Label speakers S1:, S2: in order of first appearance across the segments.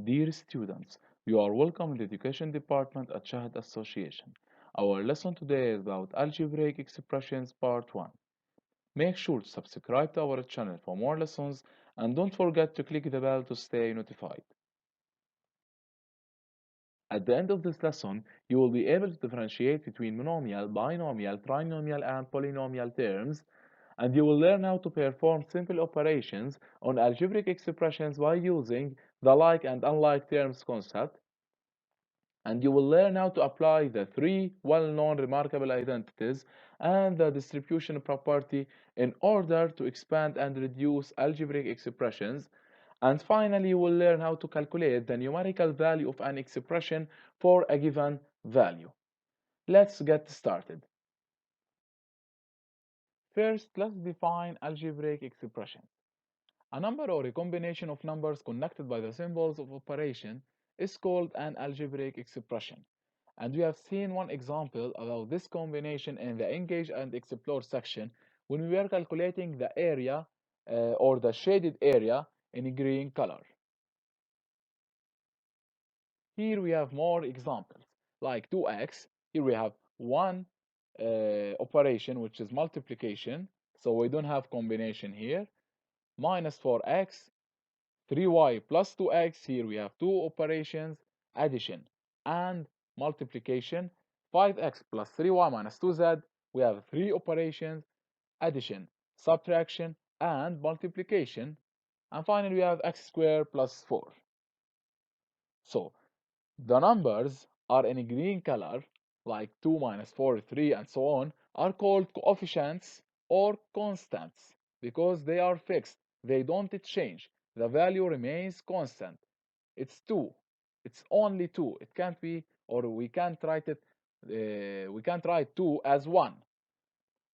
S1: Dear students, you are welcome to the Education Department at SHAHD Association. Our lesson today is about Algebraic Expressions Part 1. Make sure to subscribe to our channel for more lessons and don't forget to click the bell to stay notified. At the end of this lesson, you will be able to differentiate between monomial, binomial, trinomial, and polynomial terms, and you will learn how to perform simple operations on algebraic expressions by using the like and unlike terms concept. And you will learn how to apply the three well-known remarkable identities and the distribution property in order to expand and reduce algebraic expressions. And finally, you will learn how to calculate the numerical value of an expression for a given value. Let's get started. First, let's define algebraic expression. A number or a combination of numbers connected by the symbols of operation is called an algebraic expression. And we have seen one example about this combination in the Engage and Explore section when we were calculating the area or the shaded area in green color. Here we have more examples, like 2x. Here we have one operation, which is multiplication, so we don't have combination here. Minus 4x, 3y plus 2x, here we have two operations, addition and multiplication. 5x plus 3y minus 2z, we have three operations, addition, subtraction, and multiplication. And finally, we have x squared plus 4. So the numbers are in green color, like 2 minus 4, 3, and so on, are called coefficients or constants because they are fixed. They don't change. The value remains constant. It's 2. It's only 2. It can't be, or we can't write it, we can't write 2 as 1.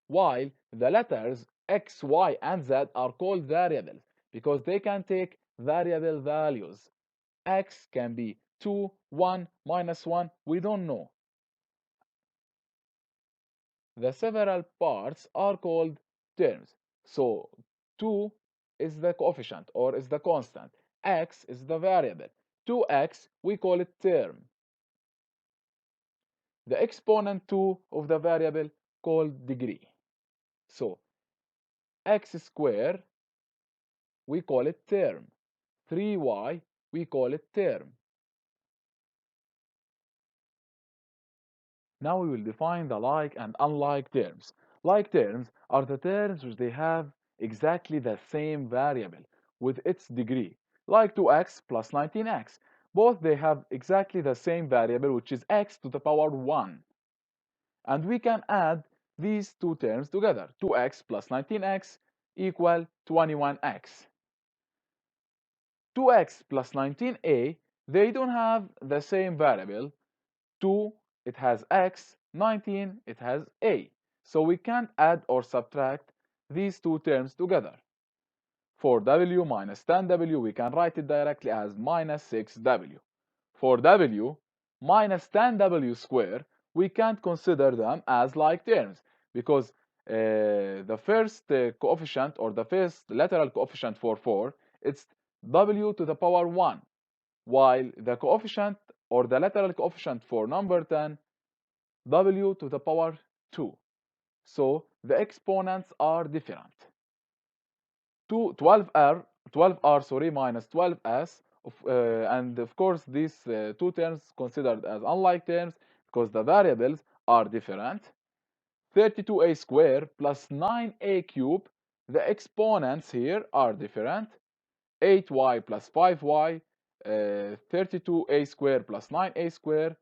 S1: While the letters x, y, and z are called variables because they can take variable values. X can be 2, 1, minus 1, we don't know. The several parts are called terms. So 2 is the coefficient or is the constant. X is the variable. 2x, we call it term. The exponent 2 of the variable called degree. So x squared, we call it term. 3y, we call it term. Now we will define the like and unlike terms. Like terms are the terms which they have exactly the same variable with its degree, like 2x plus 19x. Both they have exactly the same variable, which is x to the power 1. And we can add these two terms together. 2x plus 19x equal 21x. 2x plus 19a, they don't have the same variable. 2, it has x, 19, it has a. So we can't add or subtract these two terms together. For w minus 10w, we can write it directly as minus 6w. For w minus 10w squared, we can't consider them as like terms because the first coefficient or the first lateral coefficient for 4, it's w to the power 1, while the coefficient or the lateral coefficient for number 10, w to the power 2. So the exponents are different. 12r sorry, minus 12s, and of course these two terms considered as unlike terms because the variables are different. 32a squared plus 9a cubed, the exponents here are different. 8y plus 5y, 32a squared plus 9a squared,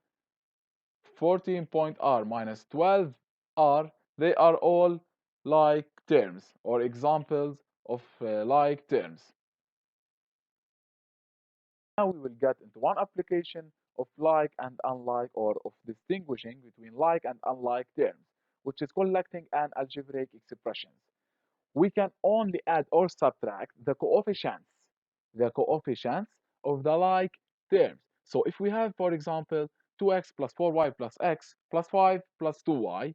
S1: 14.r minus 12r, they are all like terms or examples of like terms. Now we will get into one application of like and unlike, or of distinguishing between like and unlike terms, which is collecting an algebraic expressions. We can only add or subtract the coefficients of the like terms. So if we have, for example, 2x plus 4y plus x plus 5 plus 2y,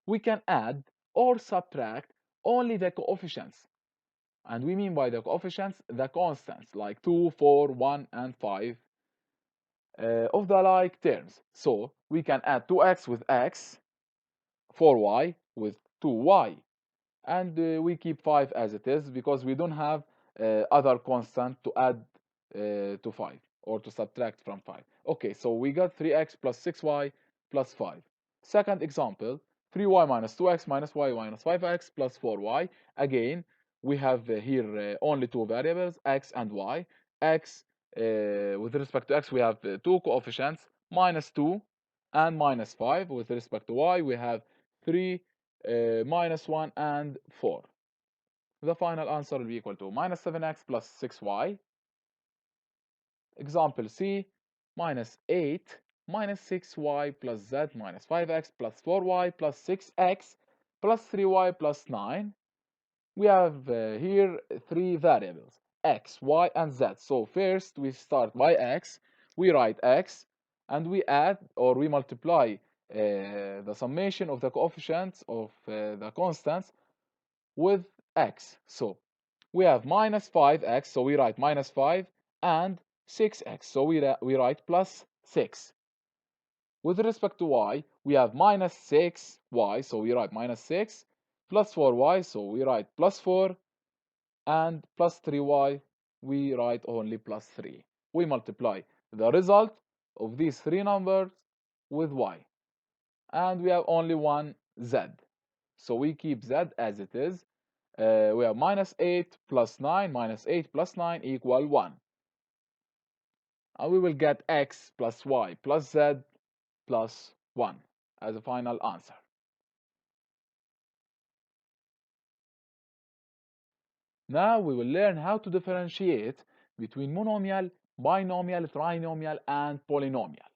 S1: we can add or subtract only the coefficients. And we mean by the coefficients the constants like 2, 4, 1, and 5 of the like terms. So we can add 2x with x, 4y with 2y, and we keep 5 as it is because we don't have other constant to add to 5 or to subtract from 5. Okay, so we got 3x plus 6y plus 5. Second example, 3y minus 2x minus y minus 5x plus 4y. Again, we have here only two variables, x and y. X, with respect to x, we have two coefficients, minus 2 and minus 5. With respect to y, we have 3 minus 1 and 4. The final answer will be equal to minus 7x plus 6y. Example C, minus 8 minus 6y plus z minus 5x plus 4y plus 6x plus 3y plus 9. We have here three variables, x, y, and z. So first we start by x, we write x, and we add or we multiply the summation of the coefficients of the constants with x. So we have minus 5x, so we write minus 5, and 6x, so we write plus 6. With respect to y, we have minus 6y, so we write minus 6, plus 4y, so we write plus 4, and plus 3y, we write only plus 3. We multiply the result of these three numbers with y, and we have only one z. So we keep z as it is. We have minus 8 plus 9 minus 8 plus 9 equal 1. And we will get x plus y plus z plus 1 as a final answer. Now we will learn how to differentiate between monomial, binomial, trinomial, and polynomial.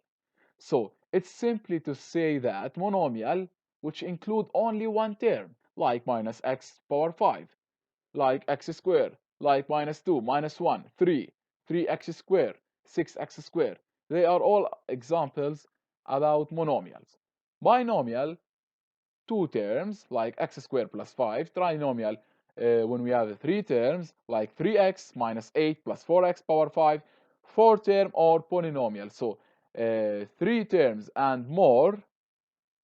S1: So it's simply to say that monomial, which include only one term, like minus x power 5, like x squared, like minus 2, minus 1, 3, 3x squared, 6x squared. They are all examples about monomials. Binomial, two terms, like x squared plus 5. Trinomial, when we have three terms, like 3x minus 8 plus 4x power 5. Four term or polynomial. So three terms and more,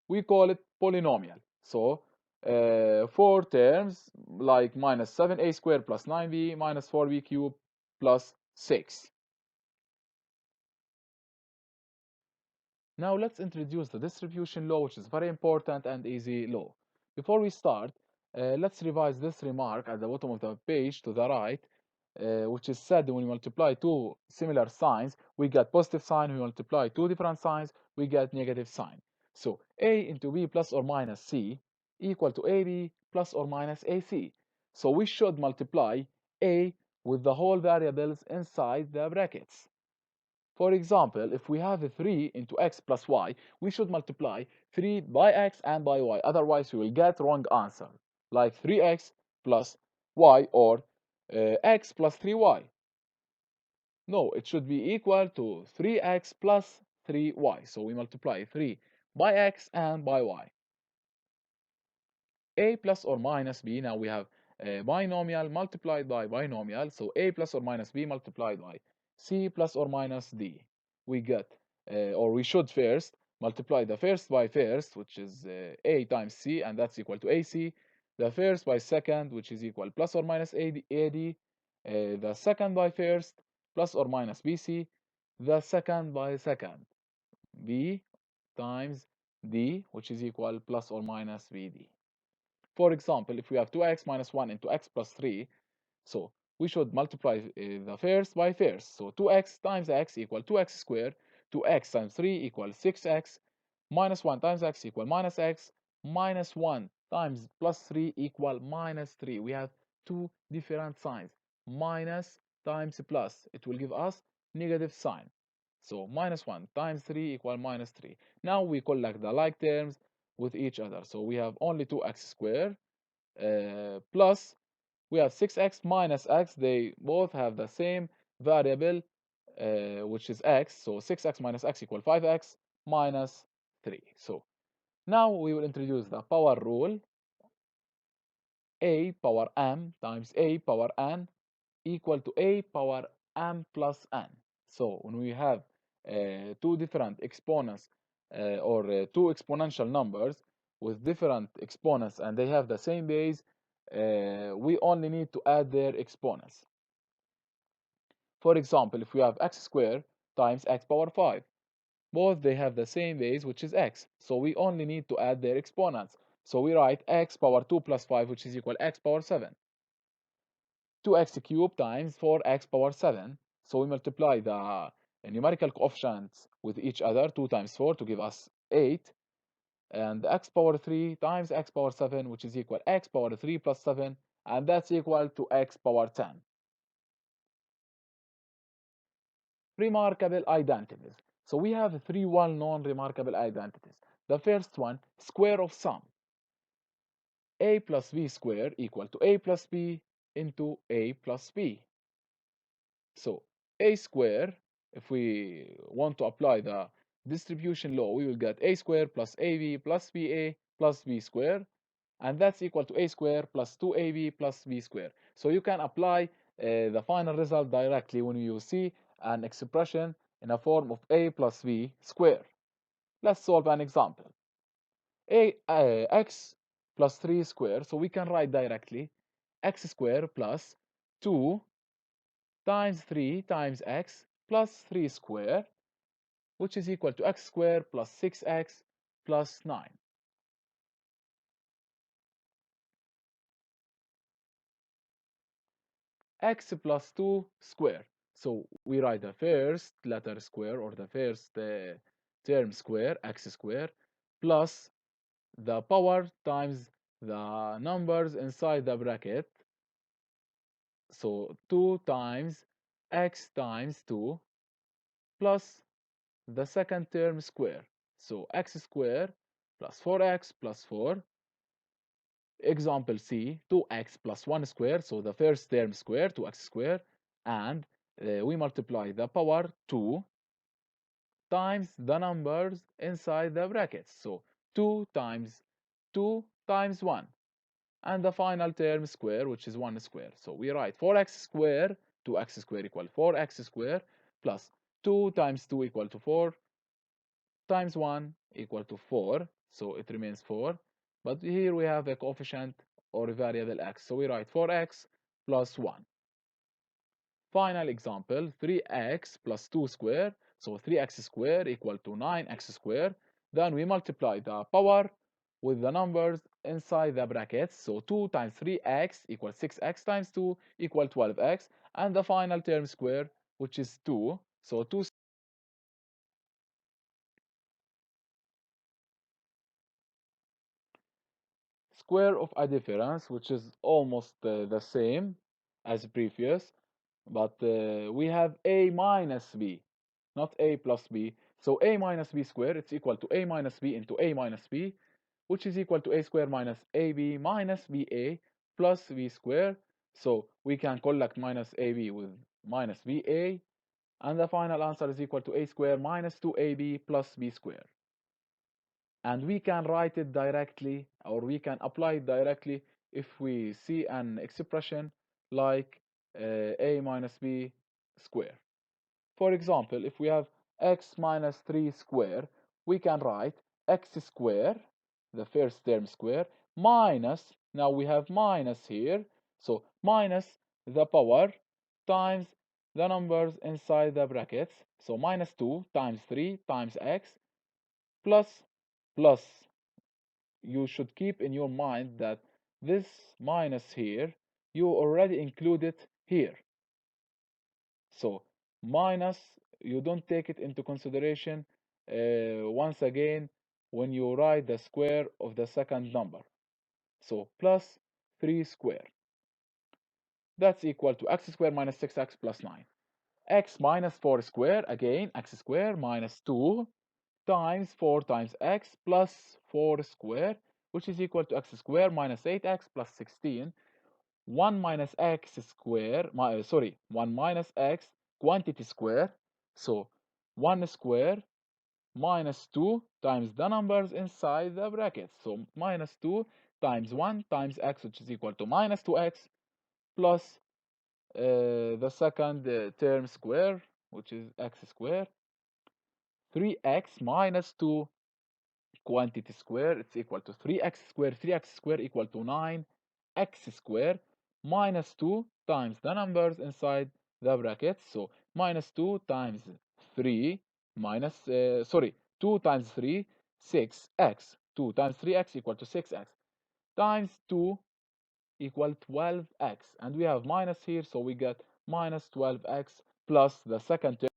S1: we call it polynomial. So four terms like minus 7a squared plus 9b minus 4b cubed plus 6. Now let's introduce the distribution law, which is very important and easy law. Before we start, let's revise this remark at the bottom of the page to the right, which is said when we multiply two similar signs, we get positive sign. When we multiply two different signs, we get negative sign. So a into b plus or minus c equal to ab plus or minus ac. So we should multiply a with the whole variables inside the brackets. For example, if we have a 3 into x plus y, we should multiply 3 by x and by y. Otherwise, we will get wrong answer, like 3x plus y or x plus 3y. No, it should be equal to 3x plus 3y. So we multiply 3 by x and by y. A plus or minus b, now we have binomial multiplied by binomial, so a plus or minus b multiplied by c plus or minus d. We get, or we should first multiply the first by first, which is a times c, and that's equal to ac. The first by second, which is equal plus or minus ad, the second by first, plus or minus bc, the second by second, b times d, which is equal plus or minus bd. For example, if we have 2x minus 1 into x plus 3, so we should multiply the first by first. So 2x times x equal 2x squared, 2x times 3 equals 6x, minus 1 times x equal minus x, minus 1 times plus 3 equal minus 3. We have two different signs. Minus times plus, it will give us negative sign. So minus 1 times 3 equal minus 3. Now we collect the like terms with each other. So we have only 2x squared plus we have 6x minus x. They both have the same variable, which is x. So 6x minus x equal 5x minus 3. So now we will introduce the power rule. A power m times a power n equal to a power m plus n. So when we have two different exponents or two exponential numbers with different exponents and they have the same base, we only need to add their exponents. For example, if we have x squared times x power 5, both they have the same base, which is x. So we only need to add their exponents. So we write x power 2 plus 5, which is equal x power 7. 2x cubed times 4x power 7. So we multiply the numerical coefficients with each other, 2 times 4 to give us 8. And x power 3 times x power 7, which is equal x power 3 plus 7. And that's equal to x power 10. Remarkable identities. So we have three well-known remarkable identities. The first one, square of sum. A plus b squared equal to a plus b into a plus b. So a squared, if we want to apply the distribution law, we will get a squared plus ab plus ba plus b squared, and that's equal to a squared plus 2ab plus b squared. So you can apply the final result directly when you see an expression in a form of a plus b squared. Let's solve an example. X plus 3 squared, so we can write directly x squared plus 2 times 3 times x plus 3 squared, which is equal to x squared plus 6x plus 9. X plus 2 squared. So we write the first letter square or the first term square, x squared, plus the power times the numbers inside the bracket. So 2 times x times 2 plus the second term square. So x squared plus 4x plus 4. Example C, 2x plus 1 squared. So the first term squared, 2x squared. And we multiply the power 2 times the numbers inside the brackets. So 2 times 2 times 1. And the final term square, which is 1 square. So we write 4x squared, 2x squared equal 4x squared, plus 2 times 2 equal to 4, times 1 equal to 4. So it remains 4. But here we have a coefficient or a variable x. So we write 4x plus 1. Final example, 3x plus 2 squared. So 3x squared equal to 9x squared. Then we multiply the power with the numbers inside the brackets. So 2 times 3x equals 6x times 2 equal 12x. And the final term square, which is 2. So 2 square of a difference, which is almost the same as previous, but we have a minus b, not a plus b. So a minus b squared, it's equal to a minus b into a minus b, which is equal to a squared minus ab minus ba plus b squared. So we can collect minus ab with minus ba, and the final answer is equal to a squared minus 2ab plus b squared. And we can write it directly or we can apply it directly if we see an expression like a minus b square. For example, if we have x minus 3 square, we can write x square, the first term square, minus, now we have minus here, so minus the power times the numbers inside the brackets, so minus 2 times 3 times x plus you should keep in your mind that this minus here, you already include it here. So minus, you don't take it into consideration once again when you write the square of the second number. So plus 3 square. That's equal to x squared minus 6x plus 9. X minus 4 square, again, x squared minus 2 times 4 times x plus 4 square, which is equal to x squared minus 8x plus 16. 1 minus x square, 1 minus x quantity square. So 1 square minus 2 times the numbers inside the brackets. So minus 2 times 1 times x, which is equal to minus 2x plus the second term square, which is x square. 3x minus 2 quantity square, it's equal to 3x squared. 3x squared equal to 9x squared minus 2 times the numbers inside the brackets. So minus 2 times 3 minus, 2 times 3, 6x. 2 times 3x equal to 6x times 2 equal 12x. And we have minus here, so we get minus 12x plus the second term.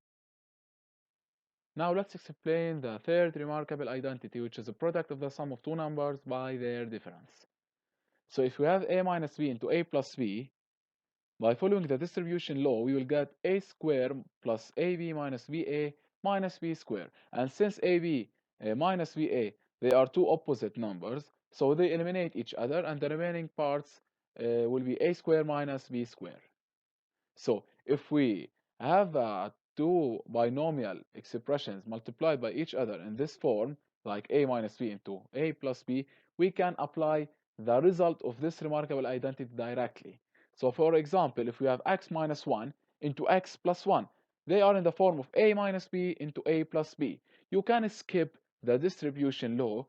S1: Now let's explain the third remarkable identity, which is a product of the sum of two numbers by their difference. So if we have a minus b into a plus b, by following the distribution law, we will get a squared plus ab minus ba minus b squared. And since ab minus ba, they are two opposite numbers, so they eliminate each other, and the remaining parts will be a squared minus b squared. So if we have two binomial expressions multiplied by each other in this form, like a minus b into a plus b, we can apply the result of this remarkable identity directly. So for example, if we have x minus 1 into x plus 1, they are in the form of a minus b into a plus b. You can skip the distribution law,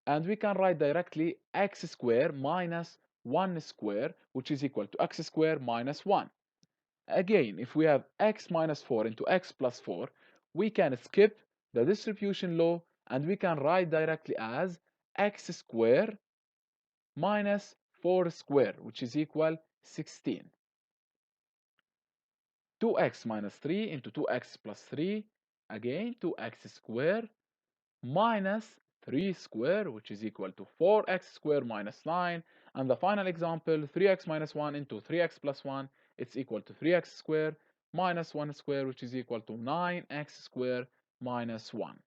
S1: and we can write directly x squared minus 1 squared, which is equal to x squared minus 1. Again, if we have x minus 4 into x plus 4, we can skip the distribution law, and we can write directly as x squared minus 4 squared, which is equal 16. 2x minus 3 into 2x plus 3, again 2x squared minus 3 squared, which is equal to 4x squared minus 9. And the final example, 3x minus 1 into 3x plus 1, it's equal to 3x squared minus 1 squared, which is equal to 9x squared minus 1.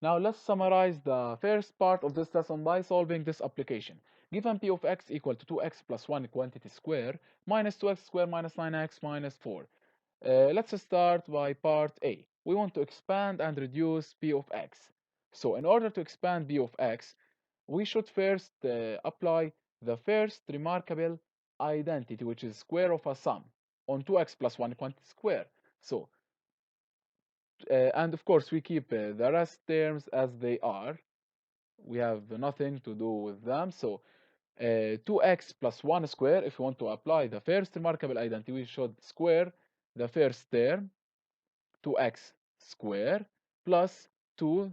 S1: Now let's summarize the first part of this lesson by solving this application. Given p of x equal to 2x plus 1 quantity square minus 2x squared minus 9x minus 4. Let's start by part A. We want to expand and reduce p of x. So in order to expand p of x, we should first apply the first remarkable identity, which is square of a sum on 2x plus 1 quantity square. So and of course, we keep the rest terms as they are. We have nothing to do with them. So 2x plus 1 square, if we want to apply the first remarkable identity, we should square the first term, 2x square, plus 2,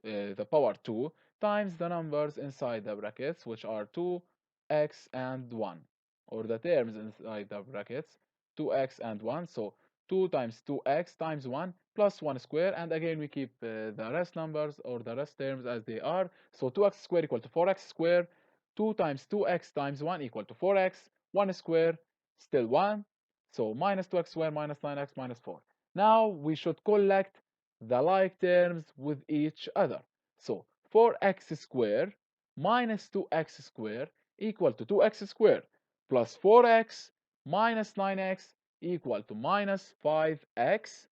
S1: the power 2, times the numbers inside the brackets, which are 2x and 1, or the terms inside the brackets, 2x and 1. So 2 times 2x times 1 plus 1 square, and again we keep the rest numbers or the rest terms as they are. So 2x squared equal to 4x squared, 2 times 2x times 1 equal to 4x, 1 square still 1, so minus 2x squared minus 9x minus 4. Now we should collect the like terms with each other. So 4x squared minus 2x squared equal to 2x squared plus 4x minus 9x equal to minus 5x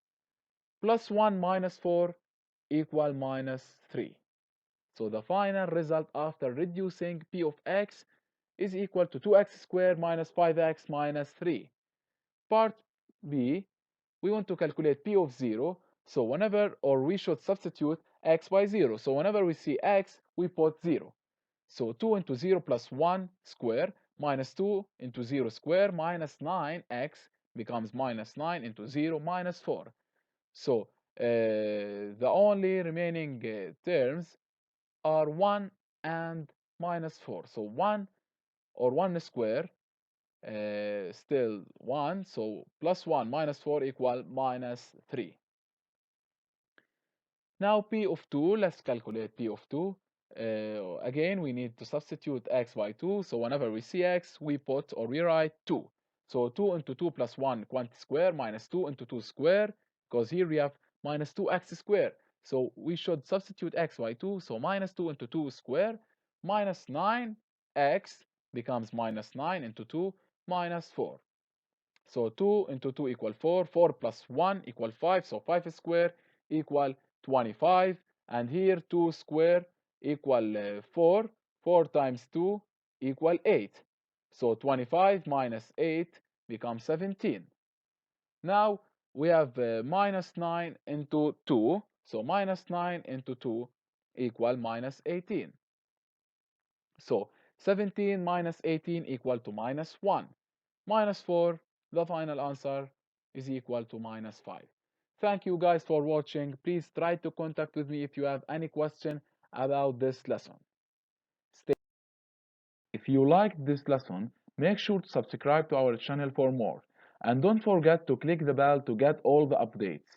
S1: plus 1 minus 4 equal minus 3. So the final result after reducing p of x is equal to 2x squared minus 5x minus 3. Part B, we want to calculate p of 0. So whenever, or we should substitute x by 0. So whenever we see x, we put 0. So 2 into 0 plus 1 square minus 2 into 0 square minus 9x becomes minus 9 into 0 minus 4. So the only remaining terms are 1 and minus 4. So 1 or 1 square still 1, so plus 1 minus 4 equal minus 3. Now p of 2, let's calculate p of 2. Again, we need to substitute x by 2, so whenever we see x, we put or we write 2. So 2 into 2 plus 1 quantity square minus 2 into 2 square, because here we have minus 2x square. So we should substitute x by 2, so minus 2 into 2 square minus 9x becomes minus 9 into 2 minus 4. So 2 into 2 equal 4, 4 plus 1 equal 5, so 5 square equal 25, and here 2 square equal 4, 4 times 2 equal 8. So 25 minus 8 becomes 17. Now we have minus 9 into 2. So minus 9 into 2 equal minus 18. So 17 minus 18 equal to minus 1. Minus 4, the final answer is equal to minus 5. Thank you guys for watching. Please try to contact with me if you have any question about this lesson. Stay. If you liked this lesson, make sure to subscribe to our channel for more. And don't forget to click the bell to get all the updates.